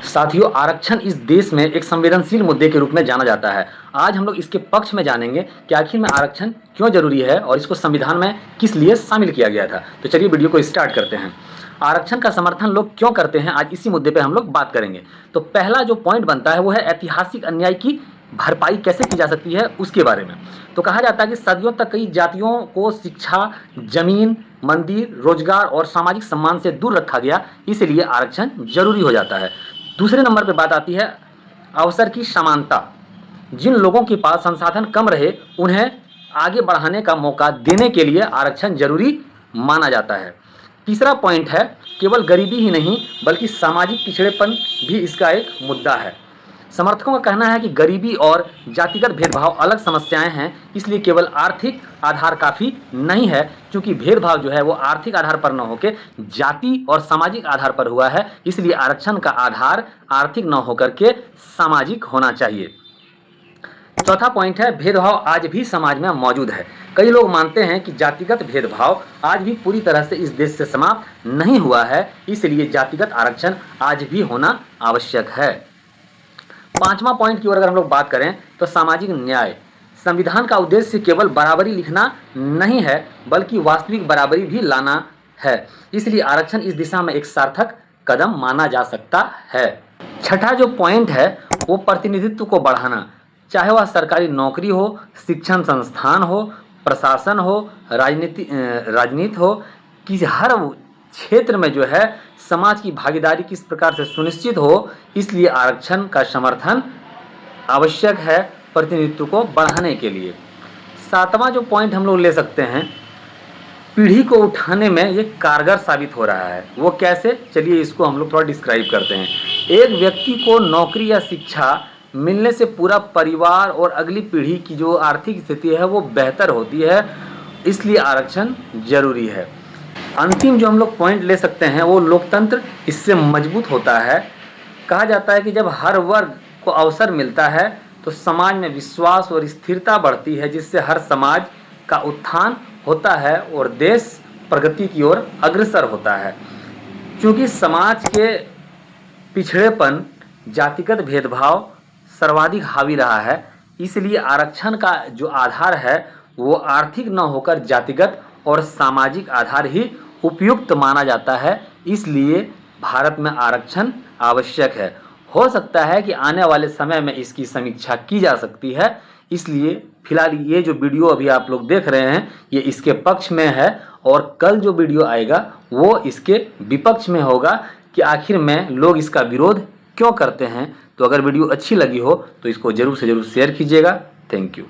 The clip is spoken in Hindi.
साथियों, आरक्षण इस देश में एक संवेदनशील मुद्दे के रूप में जाना जाता है। आज हम लोग इसके पक्ष में जानेंगे कि आखिर में आरक्षण क्यों जरूरी है और इसको संविधान में किस लिए शामिल किया गया था। तो चलिए वीडियो को स्टार्ट करते हैं। आरक्षण का समर्थन लोग क्यों करते हैं, आज इसी मुद्दे पे हम लोग बात करेंगे। तो पहला जो पॉइंट बनता है वो है ऐतिहासिक अन्याय की भरपाई कैसे की जा सकती है उसके बारे में। तो कहा जाता है कि सदियों तक कई जातियों को शिक्षा, जमीन, मंदिर, रोजगार और सामाजिक सम्मान से दूर रखा गया, इसलिए आरक्षण जरूरी हो जाता है। दूसरे नंबर पे बात आती है अवसर की समानता। जिन लोगों के पास संसाधन कम रहे उन्हें आगे बढ़ाने का मौका देने के लिए आरक्षण जरूरी माना जाता है। तीसरा पॉइंट है केवल गरीबी ही नहीं बल्कि सामाजिक पिछड़ेपन भी इसका एक मुद्दा है। समर्थकों का कहना है कि गरीबी और जातिगत भेदभाव अलग समस्याएं हैं, इसलिए केवल आर्थिक आधार काफ़ी नहीं है, क्योंकि भेदभाव जो है वो आर्थिक आधार पर न होकर जाति और सामाजिक आधार पर हुआ है, इसलिए आरक्षण का आधार आर्थिक न होकर के सामाजिक होना चाहिए। चौथा पॉइंट है भेदभाव आज भी समाज में मौजूद है। कई लोग मानते हैं कि जातिगत भेदभाव आज भी पूरी तरह से इस देश से समाप्त नहीं हुआ है, इसलिए जातिगत आरक्षण आज भी होना आवश्यक है। पांचवा पॉइंट की ओर अगर हम लोग बात करें तो सामाजिक न्याय। संविधान का उद्देश्य केवल बराबरी लिखना नहीं है बल्कि वास्तविक बराबरी भी लाना है, इसलिए आरक्षण इस दिशा में एक सार्थक कदम माना जा सकता है। छठा जो पॉइंट है वो प्रतिनिधित्व को बढ़ाना, चाहे वह सरकारी नौकरी हो, शिक्षण संस्थान हो, प्रशासन हो, राजनीति हो, किसी हर क्षेत्र में जो है समाज की भागीदारी किस प्रकार से सुनिश्चित हो, इसलिए आरक्षण का समर्थन आवश्यक है प्रतिनिधित्व को बढ़ाने के लिए। सातवां जो पॉइंट हम लोग ले सकते हैं, पीढ़ी को उठाने में ये कारगर साबित हो रहा है। वो कैसे, चलिए इसको हम लोग थोड़ा डिस्क्राइब करते हैं। एक व्यक्ति को नौकरी या शिक्षा मिलने से पूरा परिवार और अगली पीढ़ी की जो आर्थिक स्थिति है वो बेहतर होती है, इसलिए आरक्षण जरूरी है। अंतिम जो हम लोग पॉइंट ले सकते हैं वो लोकतंत्र इससे मजबूत होता है। कहा जाता है कि जब हर वर्ग को अवसर मिलता है तो समाज में विश्वास और स्थिरता बढ़ती है, जिससे हर समाज का उत्थान होता है और देश प्रगति की ओर अग्रसर होता है। क्योंकि समाज के पिछड़ेपन, जातिगत भेदभाव सर्वाधिक हावी रहा है, इसलिए आरक्षण का जो आधार है वो आर्थिक न होकर जातिगत और सामाजिक आधार ही उपयुक्त माना जाता है, इसलिए भारत में आरक्षण आवश्यक है। हो सकता है कि आने वाले समय में इसकी समीक्षा की जा सकती है, इसलिए फिलहाल ये जो वीडियो अभी आप लोग देख रहे हैं ये इसके पक्ष में है और कल जो वीडियो आएगा वो इसके विपक्ष में होगा कि आखिर में लोग इसका विरोध क्यों करते हैं। तो अगर वीडियो अच्छी लगी हो तो इसको ज़रूर से ज़रूर शेयर कीजिएगा। Thank you.